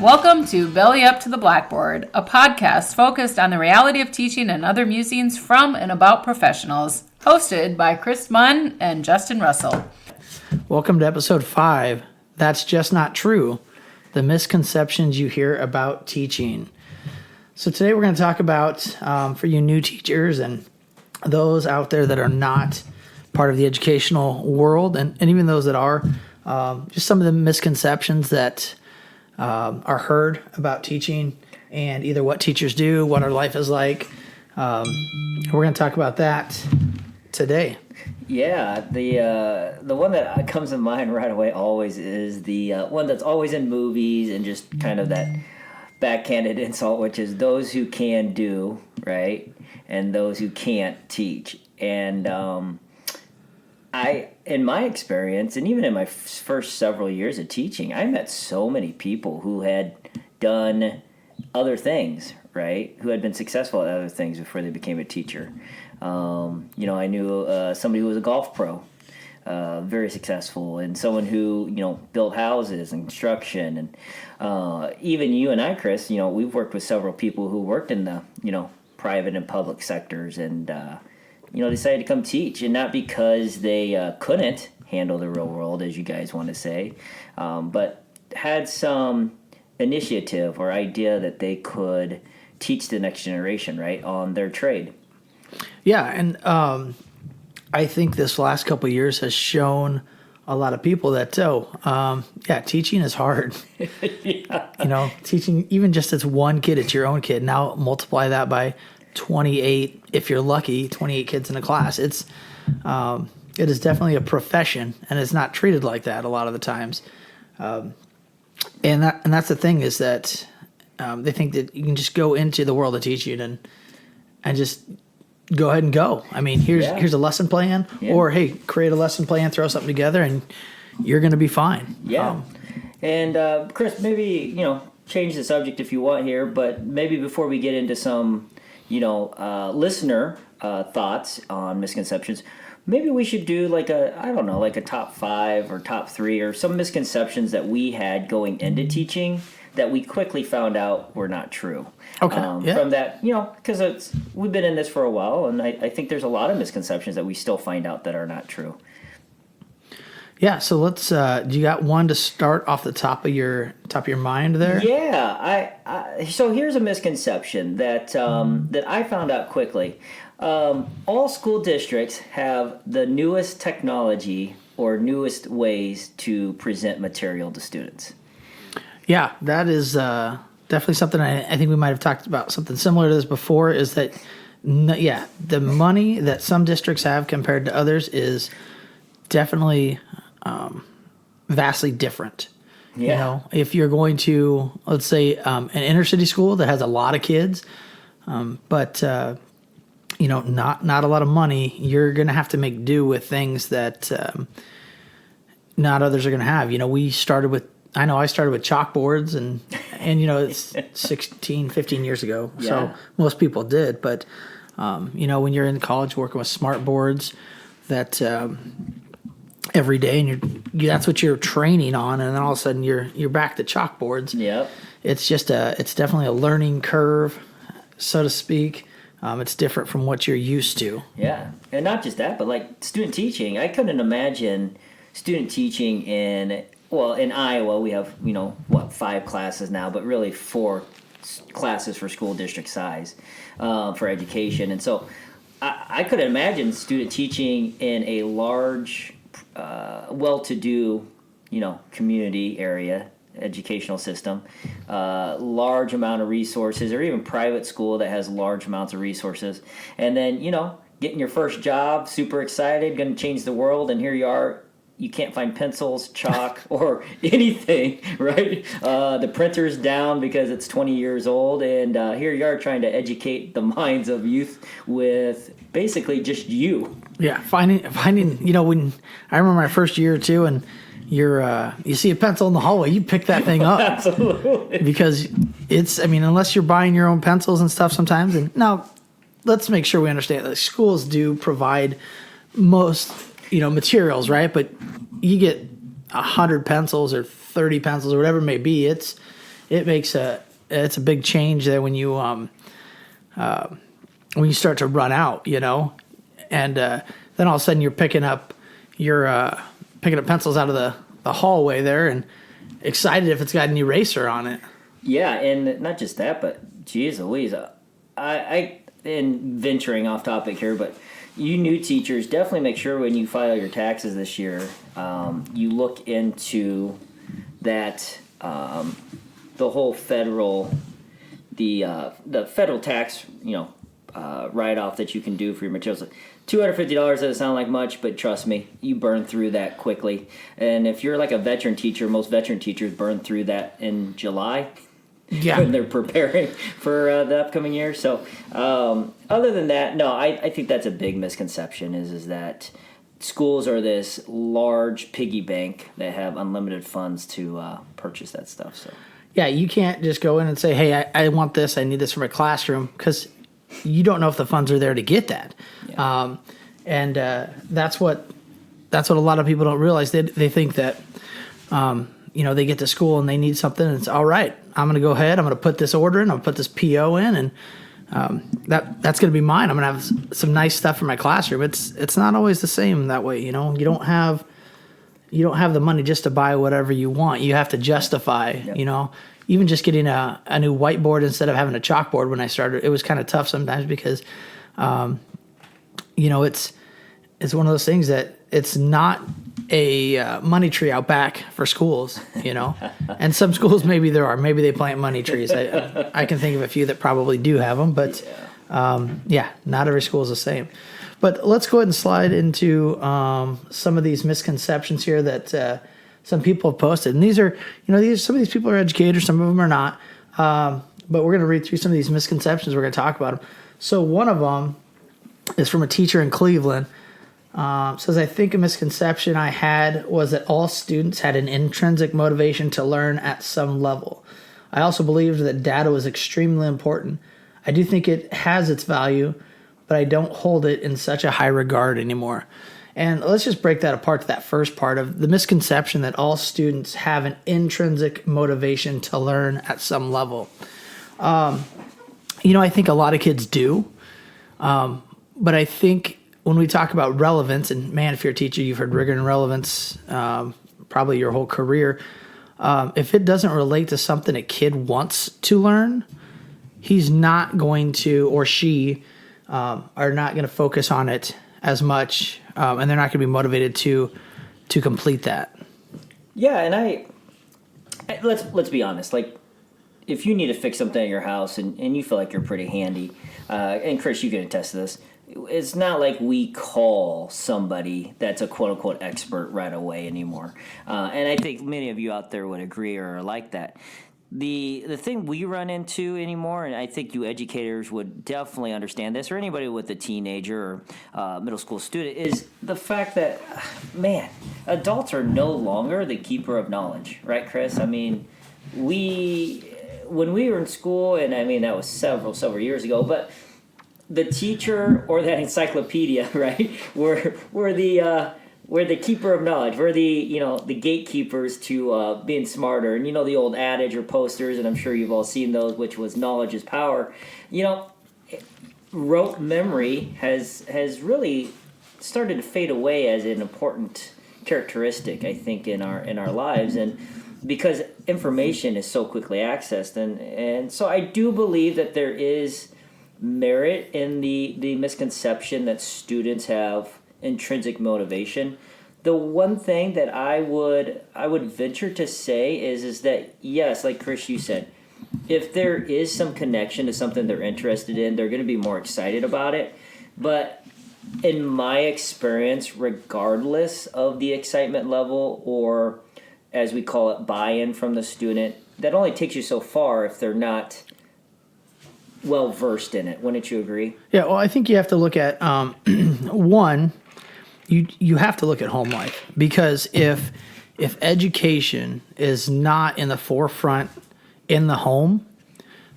Welcome to Belly Up to the Blackboard, a podcast focused on the reality of teaching and other musings from and about professionals, hosted by Chris Munn and Justin Russell. Welcome to episode 5, That's Just Not True, the misconceptions you hear about teaching. So today we're going to talk about, for you new teachers and those out there that are not part of the educational world, and even those that are, just some of the misconceptions that are heard about teaching and either what teachers do, what our life is like. We're going to talk about that today. Yeah, the one that comes to mind right away always is the one that's always in movies and just kind of that backhanded insult, which is those who can do, right, and those who can't teach. And in my experience, and even in my first several years of teaching, I met so many people who had done other things, right? Who had been successful at other things before they became a teacher. I knew somebody who was a golf pro, very successful, and someone who, built houses and construction. And even you and I, Chris, we've worked with several people who worked in the, private and public sectors and, decided to come teach, and not because they couldn't handle the real world, as you guys want to say, but had some initiative or idea that they could teach the next generation, right, on their trade. Yeah, and I think this last couple of years has shown a lot of people that, teaching is hard. Yeah. Teaching, even just as one kid, it's your own kid. Now multiply that by 28, if you're lucky, 28 kids in a class. It is definitely a profession, and it's not treated like that a lot of the times. And that's the thing, is that they think that you can just go into the world of teaching and just go ahead and go. I mean, here's a lesson plan, or hey, create a lesson plan, throw something together, and you're going to be fine. Yeah. And Chris, maybe change the subject if you want here, but maybe before we get into some listener thoughts on misconceptions, maybe we should do like a top 5 or top 3 or some misconceptions that we had going into teaching that we quickly found out were not true. Okay. From that, because we've been in this for a while, and I think there's a lot of misconceptions that we still find out that are not true. Yeah. So let's. Do you got one to start off the top of your mind there? Yeah. So here's a misconception that that I found out quickly. All school districts have the newest technology or newest ways to present material to students. Yeah, that is definitely something I think we might have talked about something similar to this before, is that, the money that some districts have compared to others is definitely vastly different. Yeah. If you're going to, let's say, an inner city school that has a lot of kids, but not a lot of money, you're going to have to make do with things that not others are going to have. I started with chalkboards and it's 16, 15 years ago. Yeah. So most people did. But, when you're in college working with smart boards that every day, and that's what you're training on, and then all of a sudden you're back to chalkboards. Yep. It's it's definitely a learning curve, so to speak. It's different from what you're used to. Yeah. And not just that, but like student teaching. I couldn't imagine student teaching in Iowa. We have, 5 classes now, but really 4 classes for school district size for education. And so I couldn't imagine student teaching in a large, well-to-do, community area educational system, large amount of resources, or even private school that has large amounts of resources. And then, getting your first job, super excited, going to change the world, and here you are. You can't find pencils, chalk, or anything, right? The printer's down because it's 20 years old, and here you are trying to educate the minds of youth with basically just you. Yeah, finding. When I remember my first year or two, and you see a pencil in the hallway, you pick that thing up. Absolutely. Because unless you're buying your own pencils and stuff sometimes, and now let's make sure we understand that schools do provide most materials, right? But you get 100 pencils or 30 pencils or whatever it may be. It's it's a big change there when you start to run out, and then all of a sudden you're picking up pencils out of the hallway there and excited if it's got an eraser on it. Yeah, and not just that, but geez Louise, I and venturing off topic here, but you new teachers, definitely make sure when you file your taxes this year, you look into that, the whole federal tax, write-off that you can do for your materials. $250 doesn't sound like much, but trust me, you burn through that quickly. And if you're like a veteran teacher, most veteran teachers burn through that in July. Yeah. When they're preparing for the upcoming year. So other than that, no, I think that's a big misconception is that schools are this large piggy bank that have unlimited funds to purchase that stuff. So Yeah, you can't just go in and say, hey, I want this, I need this for my classroom, because you don't know if the funds are there to get that. Yeah. And that's what a lot of people don't realize. They think that, they get to school and they need something, and it's all right. I'm going to go ahead. I'm going to put this order in. I'll put this PO in, and that's going to be mine. I'm going to have some nice stuff for my classroom. It's not always the same that way. You don't have the money just to buy whatever you want. You have to justify. Yep. Even just getting a new whiteboard instead of having a chalkboard when I started, it was kind of tough sometimes because, it's one of those things that it's not a money tree out back for schools, and some schools maybe there are. Maybe they plant money trees. I can think of a few that probably do have them, but not every school is the same. But let's go ahead and slide into some of these misconceptions here that some people have posted. And these are some of these people are educators, some of them are not. But we're going to read through some of these misconceptions. We're going to talk about them. So one of them is from a teacher in Cleveland. Says, I think a misconception I had was that all students had an intrinsic motivation to learn at some level. I also believed that data was extremely important. I do think it has its value, but I don't hold it in such a high regard anymore. And let's just break that apart to that first part of the misconception that all students have an intrinsic motivation to learn at some level. I think a lot of kids do. But I think when we talk about relevance, and man, if you're a teacher, you've heard rigor and relevance probably your whole career. If it doesn't relate to something a kid wants to learn, he's not going to, or she are not going to focus on it as much, and they're not going to be motivated to complete that. Yeah, and let's be honest. Like, if you need to fix something at your house and you feel like you're pretty handy, and Chris, you can attest to this. It's not like we call somebody that's a quote-unquote expert right away anymore. And I think many of you out there would agree or are like that. The thing we run into anymore, and I think you educators would definitely understand this, or anybody with a teenager or middle school student, is the fact that, man, adults are no longer the keeper of knowledge. Right, Chris? I mean, when we were in school, and I mean that was several years ago, but the teacher or that encyclopedia, right, were the keeper of knowledge. We're the gatekeepers to being smarter. And the old adage or posters, and I'm sure you've all seen those, which was knowledge is power. Rote memory has really started to fade away as an important characteristic, I think, in our lives, and because information is so quickly accessed, and so I do believe that there is merit in the misconception that students have intrinsic motivation. The one thing that I would venture to say is that, yes, like Chris, you said, if there is some connection to something they're interested in, they're going to be more excited about it. But in my experience, regardless of the excitement level, or as we call it, buy-in from the student, that only takes you so far if they're not well versed in it. Wouldn't you agree? Yeah, well, I think you have to look at one. You have to look at home life, because if education is not in the forefront in the home,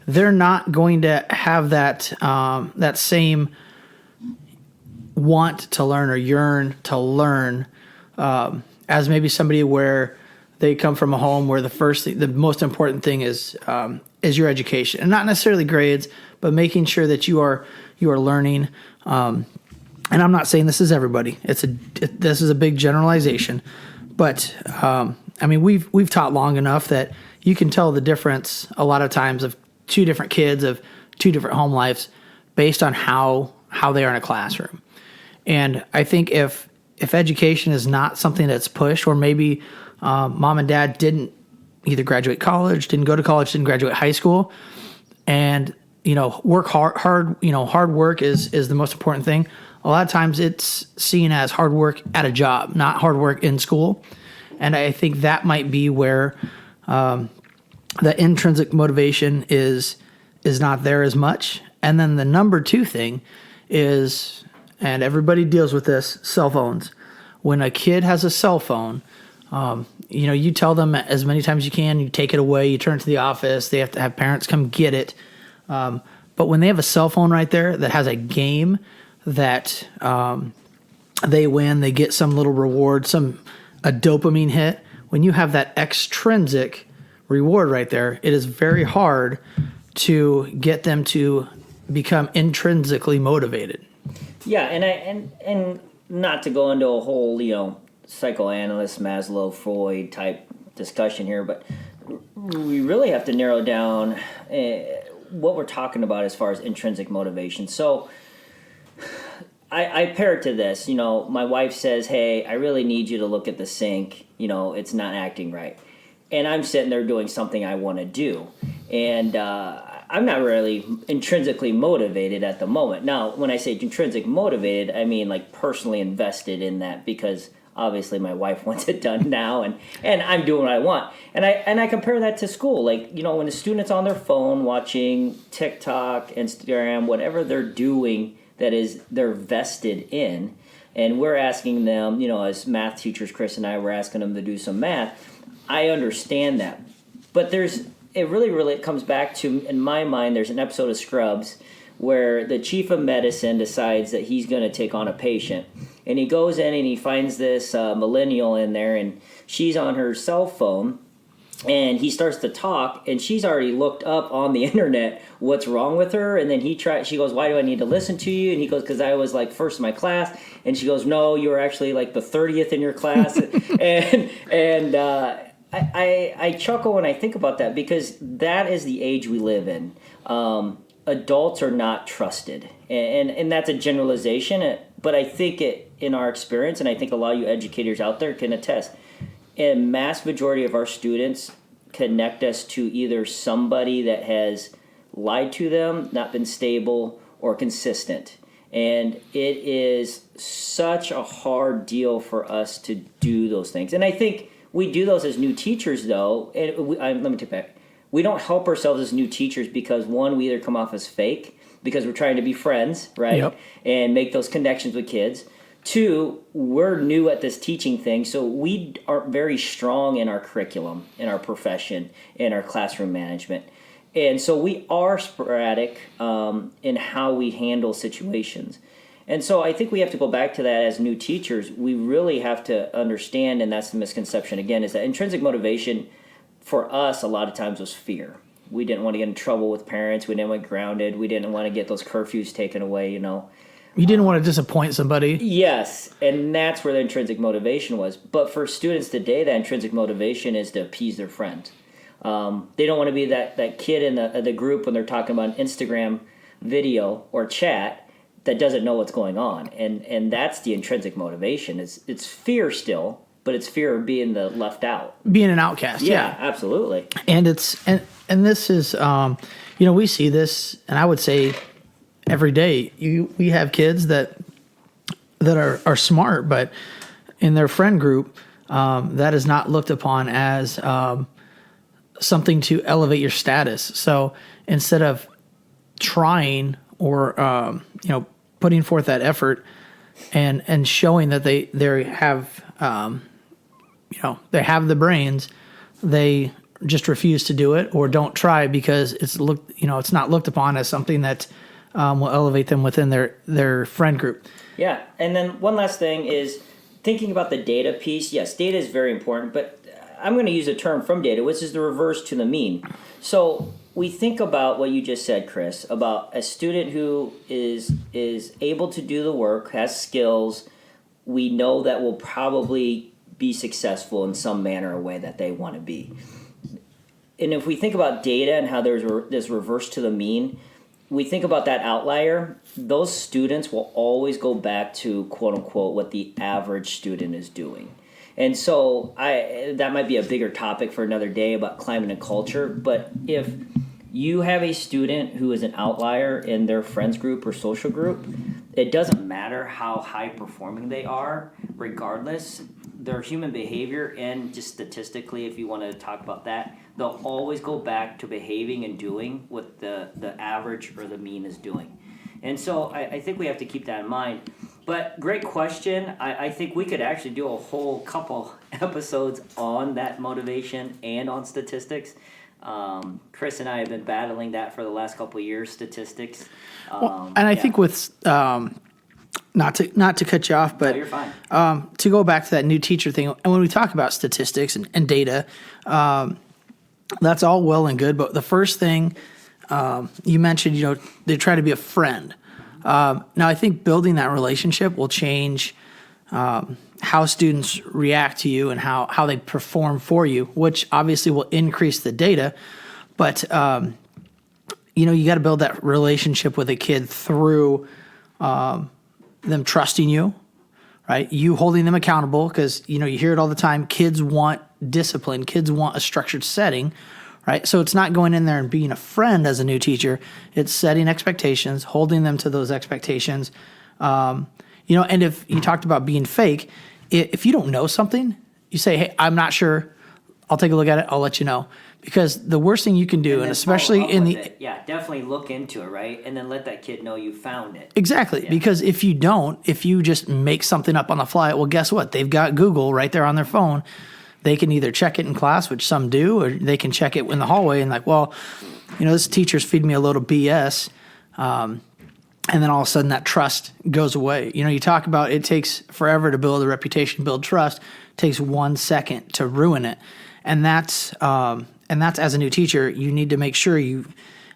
they're not going to have that that same want to learn or yearn to learn as maybe somebody where they come from a home where the most important thing is your education, and not necessarily grades, but making sure that you are learning. And I'm not saying this is everybody. This is a big generalization, but I mean we've taught long enough that you can tell the difference a lot of times of two different kids of two different home lives based on how they are in a classroom. And I think if education is not something that's pushed, or maybe mom and dad didn't either graduate college, didn't go to college, didn't graduate high school, and work hard. Hard work is the most important thing. A lot of times it's seen as hard work at a job, not hard work in school. And I think that might be where the intrinsic motivation is not there as much. And then the number two thing is, and everybody deals with this, cell phones. When a kid has a cell phone, you tell them as many times as you can, you take it away, you turn it to the office, they have to have parents come get it. But when they have a cell phone right there that has a game that they win, they get some little reward, a dopamine hit. When you have that extrinsic reward right there, it is very hard to get them to become intrinsically motivated. Yeah, and not to go into a whole, psychoanalyst, Maslow, Freud type discussion here, but we really have to narrow down what we're talking about as far as intrinsic motivation. So I pair it to this. My wife says, hey, I really need you to look at the sink. It's not acting right. And I'm sitting there doing something I want to do. And I'm not really intrinsically motivated at the moment. Now, when I say intrinsic motivated, I mean like personally invested in that, because obviously my wife wants it done now, and I'm doing what I want. And I compare that to school. Like, when a student's on their phone watching TikTok, Instagram, whatever they're doing that is they're vested in, and we're asking them, as math teachers, Chris and I were asking them to do some math. I understand that. But it really comes back to, in my mind, there's an episode of Scrubs where the chief of medicine decides that he's going to take on a patient. And he goes in and he finds this millennial in there, and she's on her cell phone, and he starts to talk, and she's already looked up on the internet what's wrong with her. And then she goes, why do I need to listen to you? And he goes, because I was like first in my class. And she goes, no, you were actually like the 30th in your class. I chuckle when I think about that, because that is the age we live in. Adults are not trusted, and that's a generalization, but I think in our experience, and I think a lot of you educators out there can attest, a mass majority of our students connect us to either somebody that has lied to them, not been stable, or consistent. And it is such a hard deal for us to do those things. And I think we do those as new teachers, though. And let me take back. We don't help ourselves as new teachers because, one, we either come off as fake because we're trying to be friends, right? Yep. And make those connections with kids. Two, we're new at this teaching thing, so we aren't very strong in our curriculum, in our profession, in our classroom management. And so we are sporadic in how we handle situations. And so I think we have to go back to that as new teachers. We really have to understand, and that's the misconception again, is that intrinsic motivation for us a lot of times was fear. We didn't want to get in trouble with parents. We didn't want to get grounded. We didn't want to get those curfews taken away, You didn't want to disappoint somebody. Yes, and that's where the intrinsic motivation was. But for students today, that intrinsic motivation is to appease their friends. They don't want to be that kid in the group when they're talking about an Instagram video or chat that doesn't know what's going on. And that's the intrinsic motivation. It's fear still, but it's fear of being the left out. Being an outcast, yeah. Absolutely. And and this is, we see this, and I would say every day. We have kids that are smart, but in their friend group, that is not looked upon as something to elevate your status. So instead of trying or putting forth that effort and showing that they have they have the brains, they just refuse to do it or don't try because it's not looked upon as something that will elevate them within their friend group. Yeah, and then one last thing is thinking about the data piece. Yes, data is very important, but I'm going to use a term from data, which is the reverse to the mean. So we think about what you just said, Chris, about a student who is able to do the work, has skills. We know that will probably be successful in some manner or way that they want to be. And if we think about data and how there's this reverse to the mean, we think about that outlier. Those students will always go back to quote unquote what the average student is doing. And so that might be a bigger topic for another day about climate and culture. But if you have a student who is an outlier in their friends group or social group, it doesn't matter how high performing they are, regardless, their human behavior and just statistically, if you want to talk about that, they'll always go back to behaving and doing what the average or the mean is doing. And so I think we have to keep that in mind. But great question. I think we could actually do a whole couple episodes on that motivation and on statistics. Chris and I have been battling that for the last couple of years, statistics. And I think with not to cut you off, but no, you're fine. To go back to that new teacher thing, and when we talk about statistics and data, that's all well and good. But the first thing you mentioned, they try to be a friend. Now, I think building that relationship will change how students react to you and how they perform for you, which obviously will increase the data. But, you got to build that relationship with a kid through them trusting you, right? You holding them accountable because, you hear it all the time. Kids want discipline. Kids want a structured setting, right? So it's not going in there and being a friend as a new teacher. It's setting expectations, holding them to those expectations. And if you talked about being fake, if you don't know something, you say, hey, I'm not sure. I'll take a look at it. I'll let you know. Because the worst thing you can do, and especially in the... Yeah, definitely look into it, right? And then let that kid know you found it. Exactly. Yeah. Because if you just make something up on the fly, well, guess what? They've got Google right there on their phone. They can either check it in class, which some do, or they can check it in the hallway and this teacher's feeding me a load of BS. And then all of a sudden that trust goes away. You talk about it takes forever to build a reputation, build trust. It takes 1 second to ruin it. And that's as a new teacher, you need to make sure and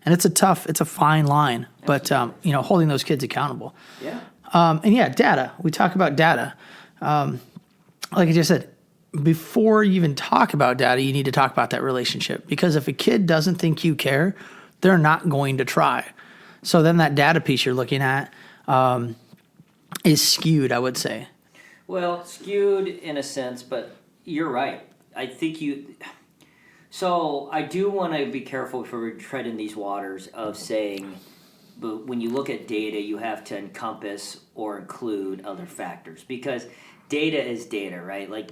it's a fine line, but, holding those kids accountable. Yeah. Data. We talk about data. Like I just said, before you even talk about data, you need to talk about that relationship, because if a kid doesn't think you care, they're not going to try. So then that data piece you're looking at is skewed, I would say. Well, skewed in a sense, but you're right. I think so I do want to be careful before we tread in these waters of saying, but when you look at data, you have to encompass or include other factors, because data is data, right? Like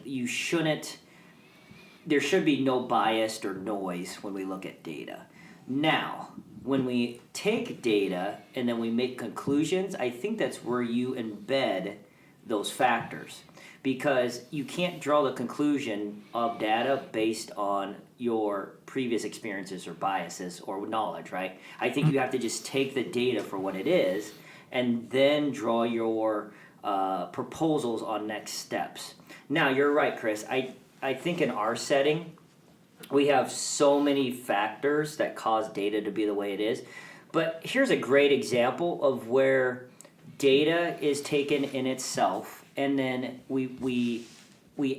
there should be no bias or noise when we look at data. Now, when we take data and then we make conclusions, I think that's where you embed those factors, because you can't draw the conclusion of data based on your previous experiences or biases or knowledge, right? I think you have to just take the data for what it is and then draw your proposals on next steps. Now, you're right, Chris. I think in our setting, we have so many factors that cause data to be the way it is. But here's a great example of where data is taken in itself, and then we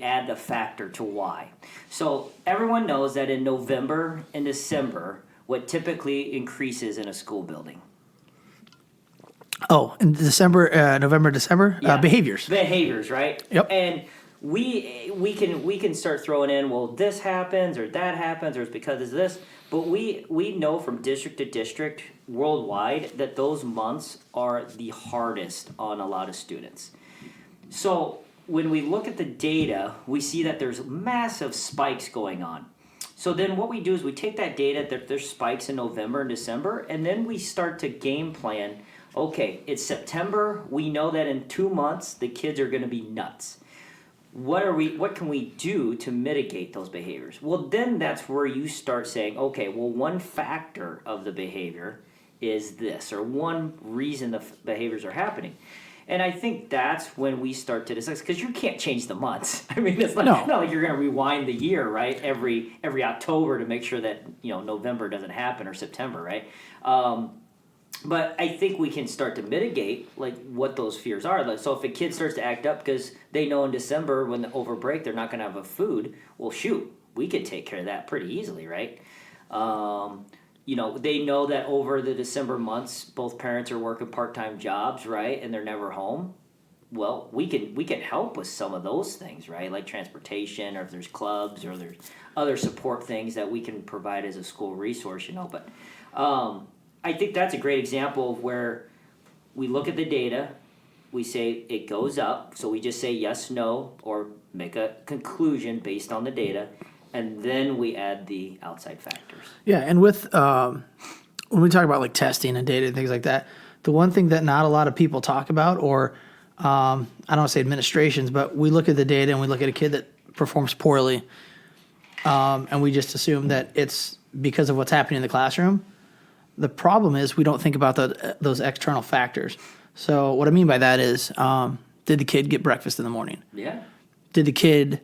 add the factor to why. So everyone knows that in November and December, what typically increases in a school building? Oh, in November, December? Yeah. Behaviors. Behaviors, right? Yep. And we can start throwing in, well, this happens or that happens or it's because of this. But we know from district to district worldwide that those months are the hardest on a lot of students. So when we look at the data, we see that there's massive spikes going on. So then what we do is we take that data, that there's spikes in November and December, and then we start to game plan. Okay, it's September. We know that in 2 months the kids are going to be nuts. What can we do to mitigate those behaviors? Well, then that's where you start saying, okay, well, one factor of the behavior is this, or one reason the behaviors are happening. And I think that's when we start to discuss, because you can't change the months. I mean, it's No. not like you're going to rewind the year, right? Every October to make sure that November doesn't happen, or September, right? But I think we can start to mitigate like what those fears are. Like, so if a kid starts to act up because they know in December when over break they're not going to have a food, well, shoot, we could take care of that pretty easily, right? They know that over the December months, both parents are working part-time jobs, right, and they're never home. Well, we can help with some of those things, right, like transportation, or if there's clubs, or there's other support things that we can provide as a school resource, But I think that's a great example of where we look at the data, we say it goes up, so we just say yes, no, or make a conclusion based on the data, and then we add the outside factors. Yeah, and with when we talk about like testing and data and things like that, the one thing that not a lot of people talk about, or I don't want to say administrations, but we look at the data and we look at a kid that performs poorly, and we just assume that it's because of what's happening in the classroom. The problem is we don't think about those external factors. So what I mean by that is, did the kid get breakfast in the morning? Yeah. Did the kid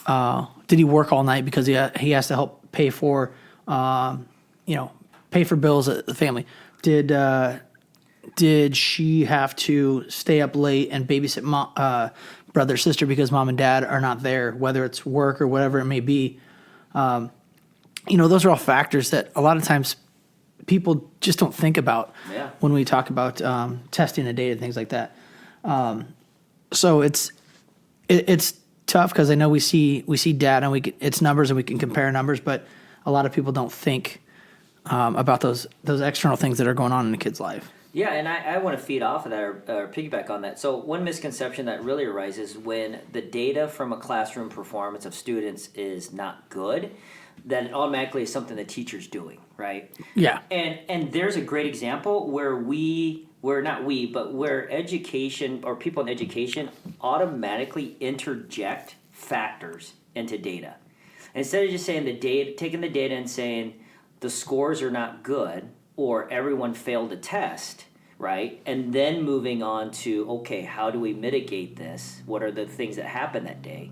did he work all night because he has to help pay for pay for bills at the family? Did she have to stay up late and babysit brother or sister because mom and dad are not there, whether it's work or whatever it may be? Those are all factors that a lot of times people just don't think about when we talk about testing and data and things like that. So it's tough because I know we see data and it's numbers and we can compare numbers, but a lot of people don't think about those external things that are going on in a kid's life. Yeah, and I want to feed off of that or piggyback on that. So one misconception that really arises when the data from a classroom performance of students is not good, that it automatically is something the teacher's doing, right? Yeah. And there's a great example where where education or people in education automatically interject factors into data. Instead of just saying taking the data and saying the scores are not good or everyone failed a test, right? And then moving on to, okay, how do we mitigate this? What are the things that happened that day?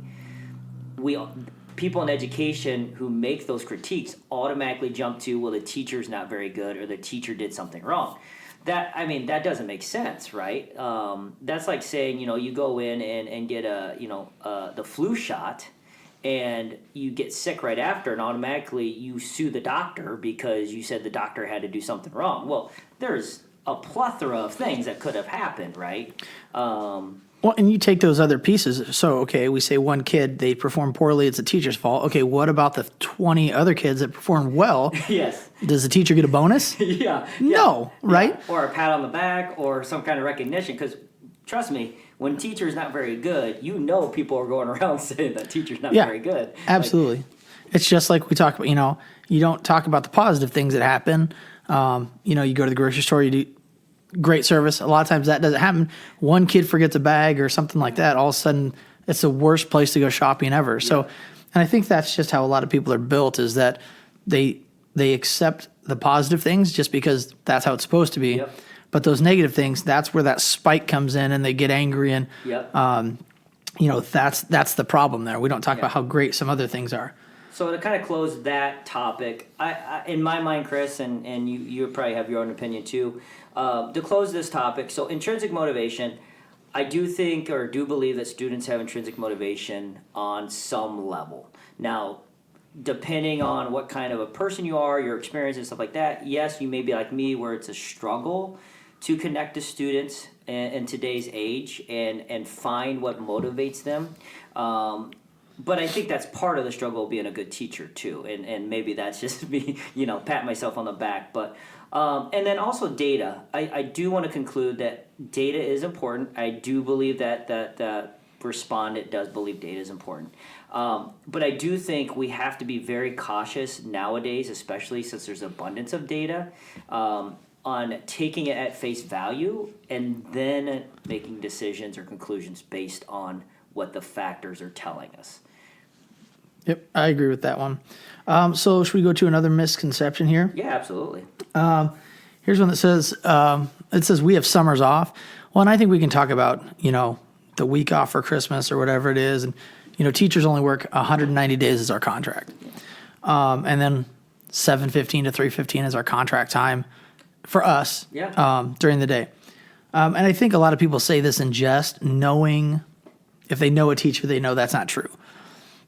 People in education who make those critiques automatically jump to, well, the teacher's not very good or the teacher did something wrong. That doesn't make sense, right? That's like saying, you go in and get the flu shot and you get sick right after and automatically you sue the doctor because you said the doctor had to do something wrong. Well, there's a plethora of things that could have happened, right? Well, and you take those other pieces. So, okay, we say one kid, they perform poorly, it's the teacher's fault. Okay, what about the 20 other kids that perform well? Yes. Does the teacher get a bonus? Yeah. No, right? Yeah. Or a pat on the back or some kind of recognition. Because trust me, when teacher's not very good, people are going around saying that teacher's not very good. Absolutely. It's just like we talk about, you don't talk about the positive things that happen. You go to the grocery store, you do great service. A lot of times that doesn't happen. One kid forgets a bag or something like that. All of a sudden, it's the worst place to go shopping ever. Yeah. So, and I think that's just how a lot of people are built, is that they accept the positive things just because that's how it's supposed to be. Yep. But those negative things, that's where that spike comes in and they get angry. And, that's the problem there. We don't talk about how great some other things are. So to kind of close that topic, I in my mind, Chris, and you probably have your own opinion too, to close this topic, so intrinsic motivation, I do think or do believe that students have intrinsic motivation on some level. Now, depending on what kind of a person you are, your experience and stuff like that, yes, you may be like me where it's a struggle to connect to students in today's age and find what motivates them. But I think that's part of the struggle of being a good teacher too, and maybe that's just me, pat myself on the back. But and then also data. I do want to conclude that data is important. I do believe that respondent does believe data is important. But I do think we have to be very cautious nowadays, especially since there's abundance of data, on taking it at face value and then making decisions or conclusions based on what the factors are telling us. Yep, I agree with that one. So should we go to another misconception here? Yeah, absolutely. Here's one that says, we have summers off. Well, and I think we can talk about, the week off for Christmas or whatever it is. And, teachers only work 190 days as our contract. And then 7:15 to 3:15 is our contract time for us during the day. And I think a lot of people say this in jest, knowing if they know a teacher, they know that's not true.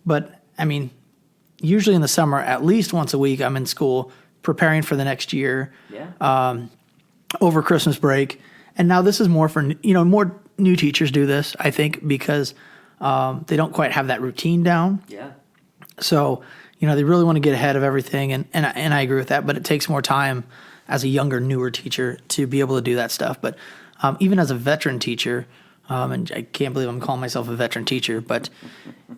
But, I mean, usually in the summer, at least once a week, I'm in school preparing for the next year over Christmas break. And now this is more for, more new teachers do this, I think, because they don't quite have that routine down. Yeah. So, they really want to get ahead of everything. And I agree with that, but it takes more time as a younger, newer teacher to be able to do that stuff. But even as a veteran teacher, and I can't believe I'm calling myself a veteran teacher, but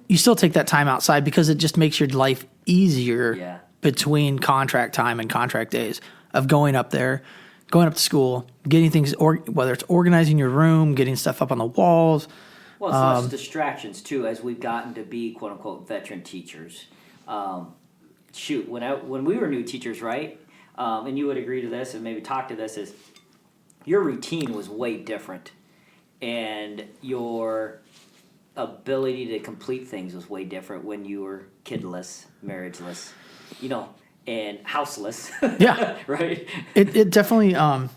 you still take that time outside because it just makes your life easier between contract time and contract days of going up there, going up to school, getting things, whether it's organizing your room, getting stuff up on the walls. Well, it's less distractions, too, as we've gotten to be, quote-unquote, veteran teachers. When we were new teachers, right, and you would agree to this and maybe talk to this, is your routine was way different. And your ability to complete things was way different when you were kidless, marriageless, and houseless. Yeah. Right? It definitely, I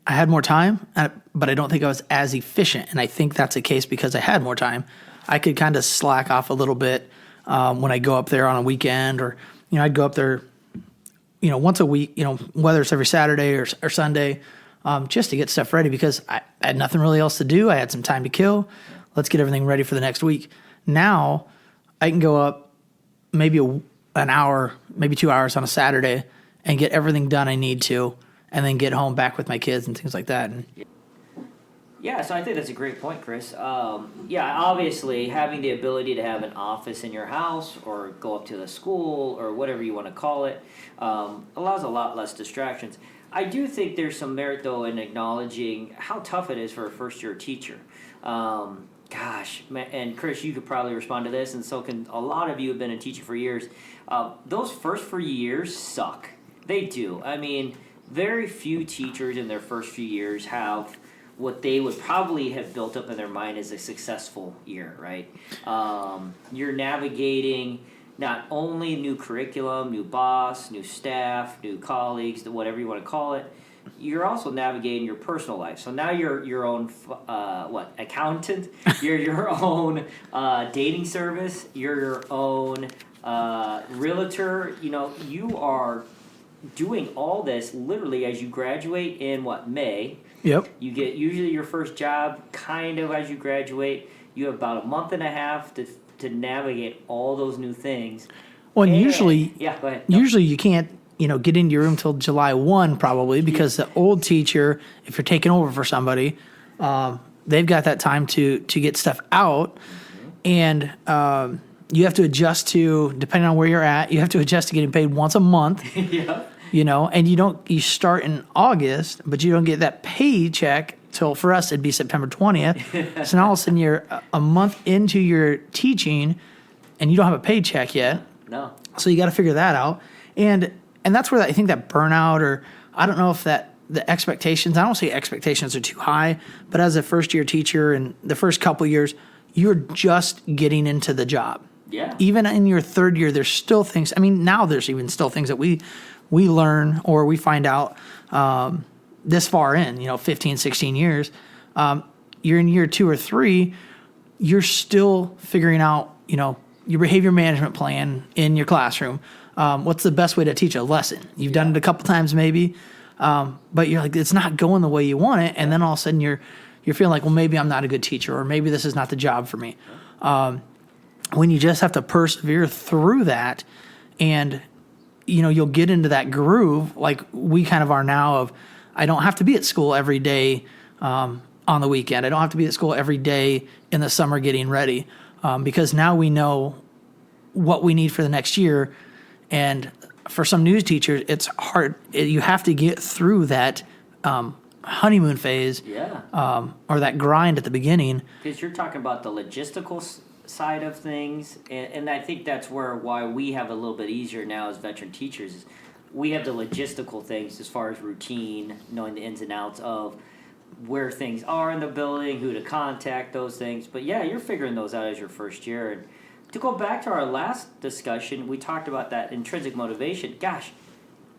had more time, but I don't think I was as efficient. And I think that's the case because I had more time. I could kind of slack off a little bit when I go up there on a weekend, or, I'd go up there, once a week, whether it's every Saturday or Sunday, just to get stuff ready because I had nothing really else to do. I had some time to kill. Let's get everything ready for the next week. Now I can go up maybe an hour, maybe 2 hours on a Saturday and get everything done I need to, and then get home back with my kids and things like that. Yeah, so I think that's a great point, Chris. Obviously, having the ability to have an office in your house or go up to the school or whatever you want to call it allows a lot less distractions. I do think there's some merit, though, in acknowledging how tough it is for a first-year teacher. And Chris, you could probably respond to this, and so can a lot of you have been in teaching for years. Those first few years suck. They do. I mean, very few teachers in their first few years have what they would probably have built up in their mind as a successful year, right? You're navigating not only new curriculum, new boss, new staff, new colleagues, whatever you want to call it, you're also navigating your personal life. So now you're your own, accountant, you're your own dating service, you're your own realtor. You are doing all this literally as you graduate in, May. Yep. You get usually your first job kind of as you graduate. You have about a month and a half to navigate all those new things. Well, and usually, go ahead. Usually you can't, get into your room till July 1 probably because the old teacher, if you're taking over for somebody, they've got that time to get stuff out. And you have to adjust to, depending on where you're at, you have to adjust to getting paid once a month. Yeah. And you start in August, but you don't get that paycheck till, for us, it'd be September 20th. So now all of a sudden you're a month into your teaching and you don't have a paycheck yet. No. So you got to figure that out. And that's where I think that burnout, or I don't know if the expectations, I don't say expectations are too high, but as a first year teacher in the first couple of years, you're just getting into the job. Yeah. Even in your third year, there's still things. I mean, now there's even still things that we learn or we find out this far in, 15, 16 years. You're in year 2 or 3, you're still figuring out, your behavior management plan in your classroom. What's the best way to teach a lesson? You've done it a couple times maybe, but you're like, it's not going the way you want it. And then all of a sudden you're feeling like, well, maybe I'm not a good teacher, or maybe this is not the job for me. When you just have to persevere through that, and you'll get into that groove like we kind of are now of, I don't have to be at school every day on the weekend. I don't have to be at school every day in the summer getting ready, because now we know what we need for the next year. And for some news teachers, it's hard. You have to get through that honeymoon phase, or that grind at the beginning. Because you're talking about the logistical side of things, and I think that's why we have a little bit easier now as veteran teachers. Is we have the logistical things as far as routine, knowing the ins and outs of where things are in the building, who to contact, those things. But yeah, you're figuring those out as your first year. And to go back to our last discussion, we talked about that intrinsic motivation. Gosh,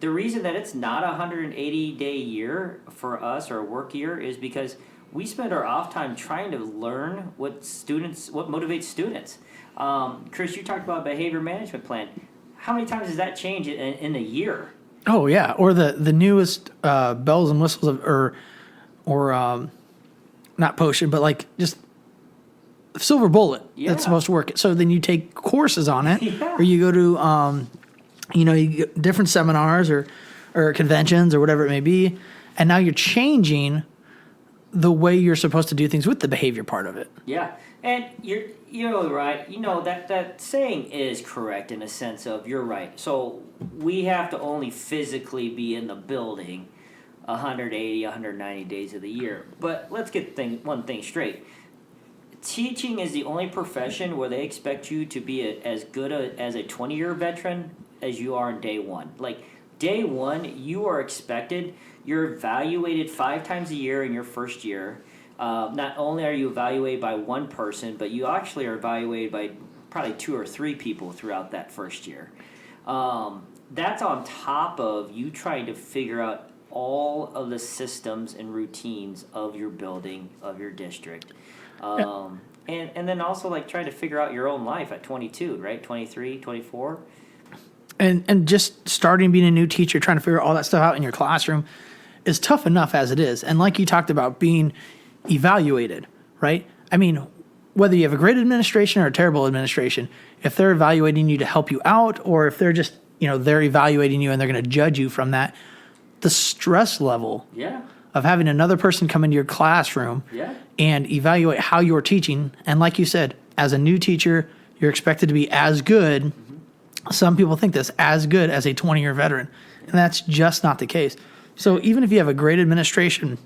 the reason that it's not a 180-day year for us or a work year is because we spend our off time trying to learn what motivates students. Chris, you talked about a behavior management plan. How many times does that change in a year? Oh yeah, or the newest bells and whistles or not potion, but like just silver bullet that's supposed to work. So then you take courses on it, or you go to you get different seminars or conventions or whatever it may be, and now you're changing the way you're supposed to do things with the behavior part of it. Yeah, and you're right. That saying is correct in a sense of you're right. So we have to only physically be in the building 180, 190 days of the year. But let's get one thing straight. Teaching is the only profession where they expect you to be as good as a 20-year veteran as you are on day one. Like day one, you are expected. You're evaluated 5 times a year in your first year. Not only are you evaluated by one person, but you actually are evaluated by probably 2 or 3 people throughout that first year. That's on top of you trying to figure out all of the systems and routines of your building, of your district. And then also like trying to figure out your own life at 22, right? 23, 24. And just starting being a new teacher, trying to figure all that stuff out in your classroom is tough enough as it is. And like you talked about, being evaluated, right? I mean, whether you have a great administration or a terrible administration, if they're evaluating you to help you out, or if they're just, they're evaluating you and they're going to judge you from that, the stress level of having another person come into your classroom and evaluate how you're teaching. And like you said, as a new teacher, you're expected to be as good. Some people think this, as good as a 20-year veteran. And that's just not the case. So even if you have a great administration,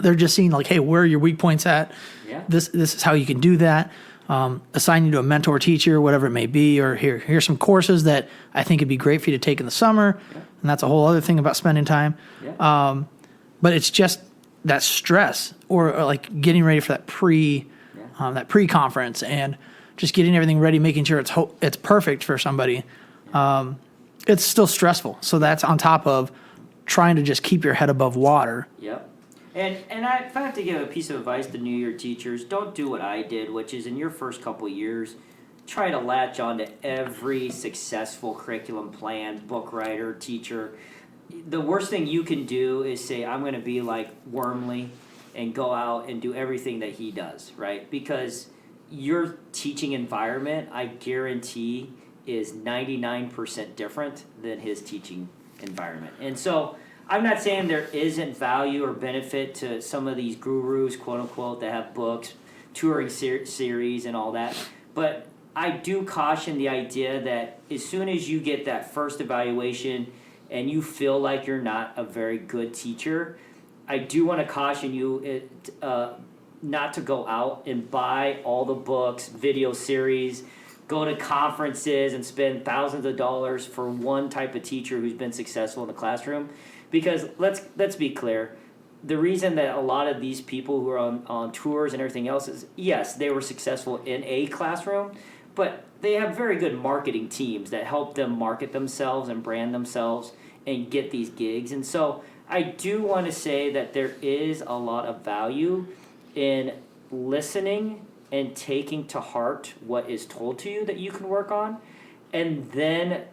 they're just seeing like, hey, where are your weak points at? Yeah. This is how you can do that. Assign you to a mentor teacher, whatever it may be, or here's some courses that I think it'd be great for you to take in the summer. Yeah. And that's a whole other thing about spending time. Yeah. But it's just that stress or like getting ready for that pre-conference and just getting everything ready, making sure it's perfect for somebody. It's still stressful. So that's on top of trying to just keep your head above water. Yep. And if I have to give a piece of advice to New Year teachers, don't do what I did, which is in your first couple of years, try to latch on to every successful curriculum plan, book writer, teacher. The worst thing you can do is say, I'm going to be like Wormley and go out and do everything that he does, right? Because your teaching environment, I guarantee, is 99% different than his teaching environment. And so I'm not saying there isn't value or benefit to some of these gurus, quote unquote, that have books, touring series and all that. But I do caution the idea that as soon as you get that first evaluation and you feel like you're not a very good teacher, I do want to caution you not to go out and buy all the books, video series, go to conferences and spend thousands of dollars for one type of teacher who's been successful in the classroom. Because let's be clear, the reason that a lot of these people who are on tours and everything else is, yes, they were successful in a classroom, but they have very good marketing teams that help them market themselves and brand themselves and get these gigs. And so I do want to say that there is a lot of value in listening and taking to heart what is told to you that you can work on, and then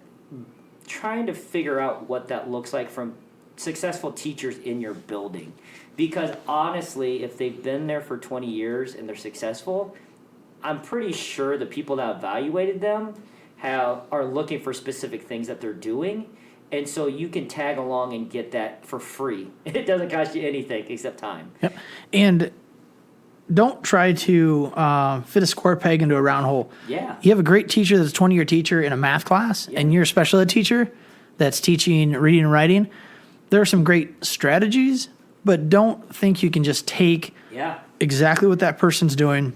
trying to figure out what that looks like from successful teachers in your building. Because honestly, if they've been there for 20 years and they're successful, I'm pretty sure the people that evaluated them are looking for specific things that they're doing. And so you can tag along and get that for free. It doesn't cost you anything except time. Yep. And don't try to fit a square peg into a round hole. Yeah. You have a great teacher that's a 20-year teacher in a math class, and you're a special ed teacher that's teaching reading and writing. There are some great strategies, but don't think you can just take exactly what that person's doing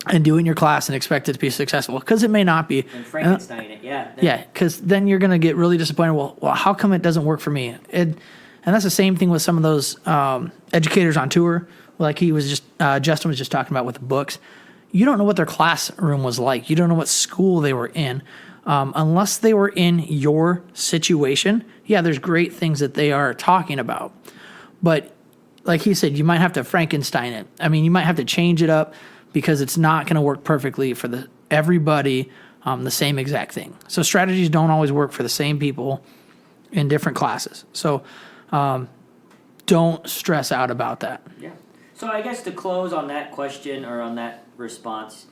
and do it in your class and expect it to be successful, because it may not be. And Frankenstein it, yeah. Yeah, because then you're going to get really disappointed. Well, how come it doesn't work for me? And that's the same thing with some of those educators on tour, like Justin was just talking about with the books. You don't know what their classroom was like. You don't know what school they were in. Unless they were in your situation, yeah, there's great things that they are talking about. But like he said, you might have to Frankenstein it. I mean, you might have to change it up because it's not going to work perfectly for everybody the same exact thing. So strategies don't always work for the same people in different classes. So don't stress out about that. Yeah. So I guess to close on that question or on that response,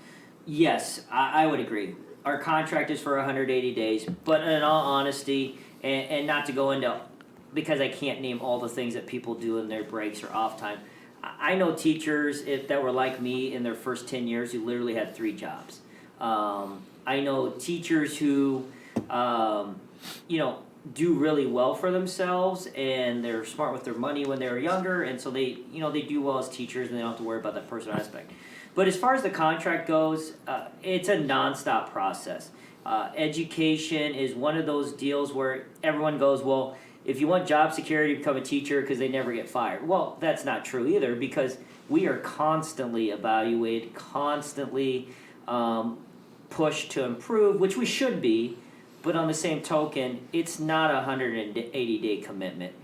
yes, I would agree. Our contract is for 180 days, but in all honesty, and not to go into, because I can't name all the things that people do in their breaks or off time, I know teachers that were like me in their first 10 years who literally had 3 jobs. I know teachers who, do really well for themselves, and they're smart with their money when they were younger, and so they do well as teachers, and they don't have to worry about that personal aspect. But as far as the contract goes, it's a nonstop process. Education is one of those deals where everyone goes, well, if you want job security, become a teacher because they never get fired. Well, that's not true either, because we are constantly evaluated, constantly pushed to improve, which we should be. But on the same token, it's not a 180-day commitment.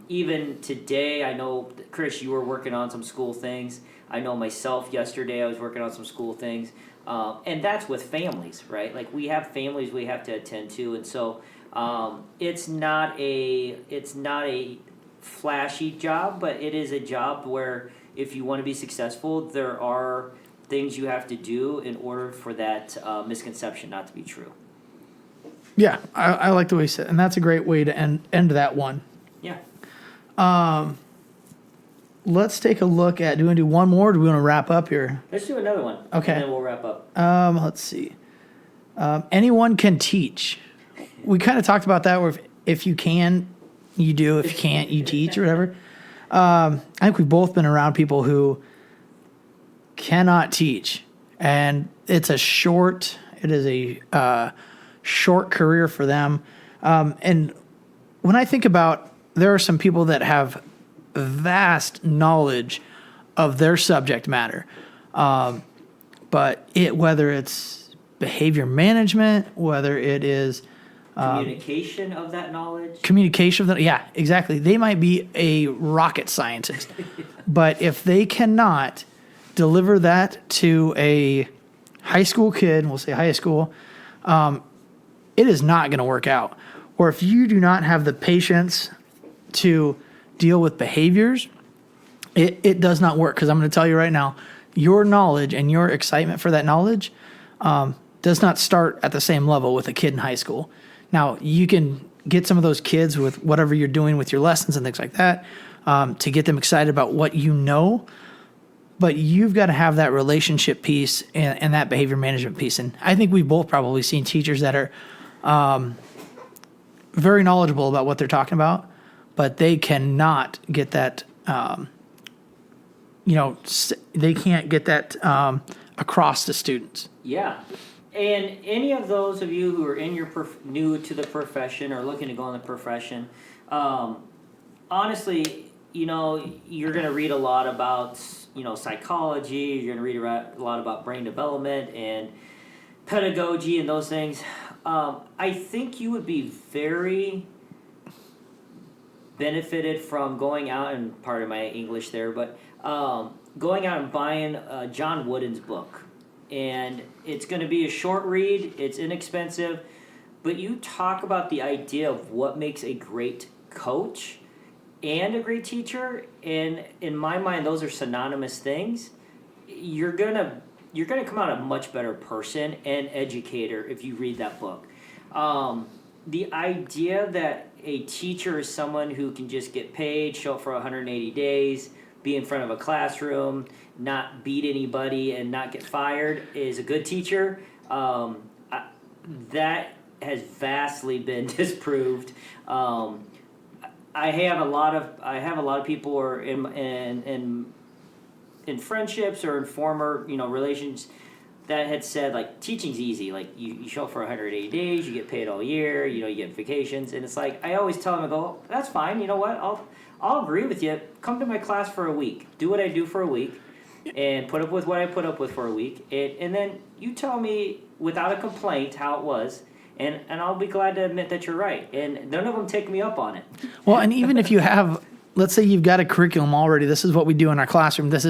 Even today, I know, Chris, you were working on some school things. I know myself, yesterday I was working on some school things. And that's with families, right? Like, we have families we have to attend to. And so it's not a flashy job, but it is a job where if you want to be successful, there are things you have to do in order for that misconception not to be true. Yeah, I like the way you said it, and that's a great way to end that one. Yeah. Let's take a look at, do we want to do one more, or do we want to wrap up here? Let's do another one. Okay. And then we'll wrap up. Let's see. Anyone can teach. We kind of talked about that, where if you can, you do. If you can't, you teach, or whatever. I think we've both been around people who cannot teach, and it is a short career for them. And when I think about, there are some people that have vast knowledge of their subject matter, but whether it's behavior management, whether it is Communication of that knowledge. Yeah, exactly. They might be a rocket scientist, but if they cannot deliver that to a high school kid, we'll say high school, it is not going to work out. Or if you do not have the patience to deal with behaviors, it does not work. Because I'm going to tell you right now, your knowledge and your excitement for that knowledge does not start at the same level with a kid in high school. Now, you can get some of those kids with whatever you're doing with your lessons and things like that to get them excited about what you know. But you've got to have that relationship piece and that behavior management piece. And I think we've both probably seen teachers that are very knowledgeable about what they're talking about, but they cannot get that, they can't get that across to students. Yeah. And any of those of you who are in your new to the profession or looking to go in the profession, honestly, you're going to read a lot about, psychology. You're going to read a lot about brain development and pedagogy and those things. I think you would be very benefited from going out, and pardon my English there, but going out and buying John Wooden's book. And it's going to be a short read. It's inexpensive. But you talk about the idea of what makes a great coach and a great teacher. And in my mind, those are synonymous things. You're gonna come out a much better person and educator if you read that book. The idea that a teacher is someone who can just get paid, show up for 180 days, be in front of a classroom, not beat anybody, and not get fired is a good teacher. That has vastly been disproved. I have a lot of people who are in in friendships or in former, relations that had said, like, teaching's easy. Like, you show up for 180 days, you get paid all year, you get vacations. And it's like, I always tell them, I go, that's fine. You know what? I'll agree with you. Come to my class for a week. Do what I do for a week. And put up with what I put up with for a week. And then you tell me without a complaint how it was. And I'll be glad to admit that you're right. And none of them take me up on it. Well, and even if you have, let's say you've got a curriculum already. This is what we do in our classroom. It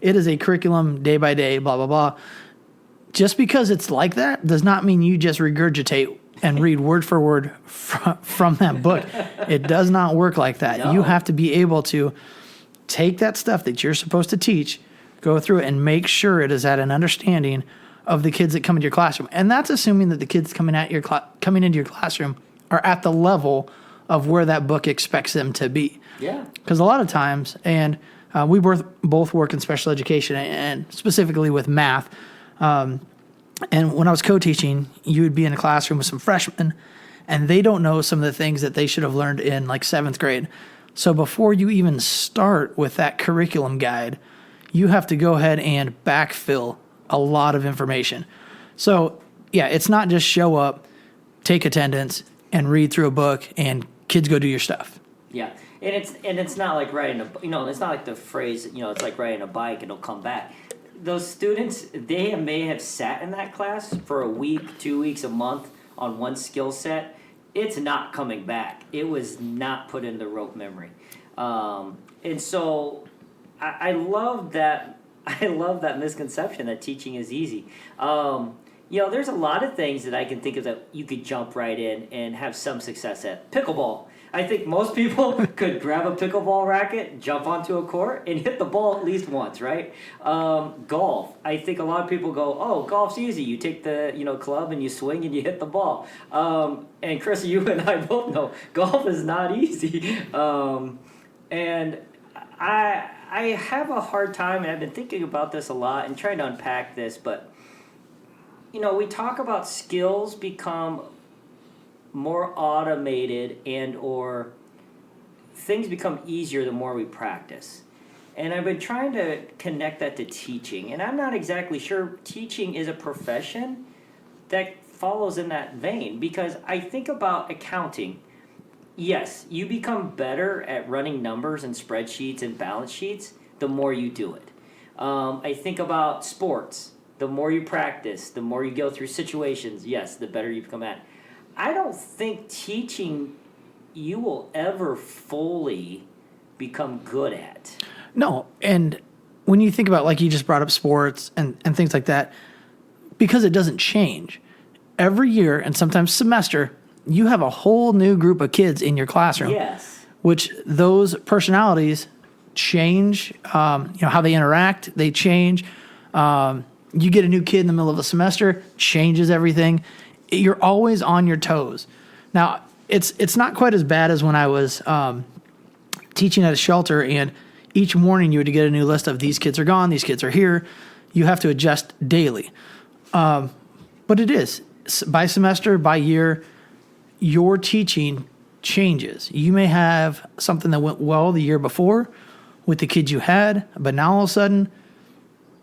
is a curriculum day by day, blah, blah, blah. Just because it's like that does not mean you just regurgitate and read word for word from that book. It does not work like that. No. You have to be able to take that stuff that you're supposed to teach, go through it, and make sure it is at an understanding of the kids that come into your classroom. And that's assuming that the kids coming into your classroom are at the level of where that book expects them to be. Yeah. Because a lot of times, and we both work in special education, and specifically with math. And when I was co-teaching, you would be in a classroom with some freshmen, and they don't know some of the things that they should have learned in like 7th grade. So before you even start with that curriculum guide, you have to go ahead and backfill a lot of information. So yeah, it's not just show up, take attendance, and read through a book, and kids go do your stuff. Yeah, and it's not like riding it's not like the phrase, it's like riding a bike, it'll come back. Those students, they may have sat in that class for a week, 2 weeks, a month on one skill set. It's not coming back. It was not put in the rote memory. And so I love that. I love that misconception that teaching is easy. There's a lot of things that I can think of that you could jump right in and have some success at. Pickleball. I think most people could grab a pickleball racket, jump onto a court, and hit the ball at least once, right? Golf. I think a lot of people go, oh, golf's easy. You take the club and you swing and you hit the ball. And Chris, you and I both know golf is not easy. And I have a hard time, and I've been thinking about this a lot and trying to unpack this, but we talk about skills become more automated and or things become easier the more we practice. And I've been trying to connect that to teaching, and I'm not exactly sure teaching is a profession that follows in that vein, because I think about accounting. Yes, you become better at running numbers and spreadsheets and balance sheets the more you do it. I think about sports. The more you practice, the more you go through situations, yes, the better you become at. I don't think teaching you will ever fully become good at. No, and when you think about, like you just brought up sports and things like that, because it doesn't change. Every year and sometimes semester, you have a whole new group of kids in your classroom. Yes. Which those personalities change, how they interact, they change. You get a new kid in the middle of a semester, changes everything. You're always on your toes. Now, it's not quite as bad as when I was teaching at a shelter, and each morning you had to get a new list of these kids are gone, these kids are here. You have to adjust daily. But it is. By semester, by year, your teaching changes. You may have something that went well the year before with the kids you had, but now all of a sudden,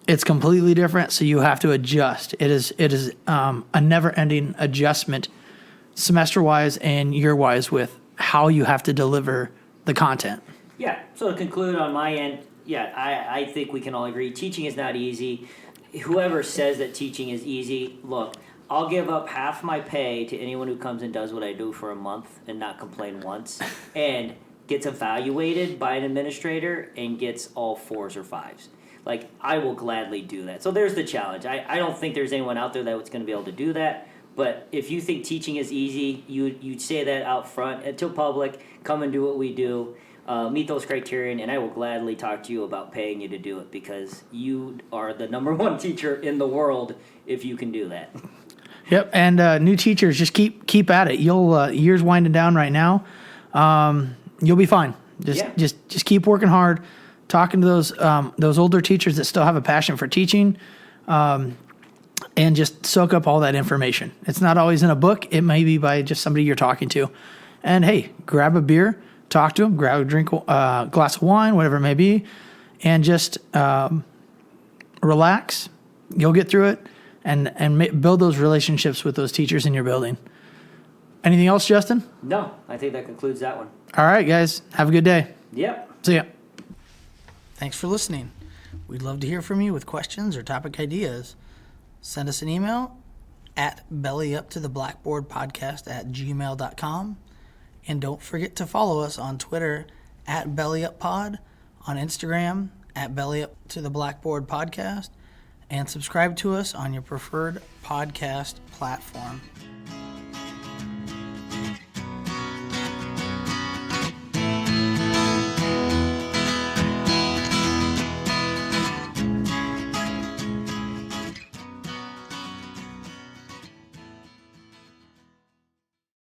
it's completely different, so you have to adjust. It is a never-ending adjustment, semester-wise and year-wise, with how you have to deliver the content. Yeah, so to conclude on my end, I think we can all agree teaching is not easy. Whoever says that teaching is easy, look, I'll give up half my pay to anyone who comes and does what I do for a month and not complain once and gets evaluated by an administrator and gets all 4s or 5s. Like, I will gladly do that. So there's the challenge. I don't think there's anyone out there that's going to be able to do that. But if you think teaching is easy, you'd say that out front to public, come and do what we do, meet those criteria, and I will gladly talk to you about paying you to do it, because you are the number one teacher in the world if you can do that. Yep, and new teachers, just keep at it. You'll years winding down right now. You'll be fine. Just keep working hard. Talking to those older teachers that still have a passion for teaching, and just soak up all that information. It's not always in a book. It may be by just somebody you're talking to. And hey, grab a beer, talk to them, grab a glass of wine, whatever it may be, and just relax. You'll get through it, and build those relationships with those teachers in your building. Anything else, Justin? No, I think that concludes that one. All right, guys. Have a good day. Yep. See ya. Thanks for listening. We'd love to hear from you with questions or topic ideas. Send us an email at bellyuptotheblackboardpodcast@gmail.com. And don't forget to follow us on Twitter at BellyUpPod, on Instagram at BellyUpToTheBlackboardPodcast, and subscribe to us on your preferred podcast platform.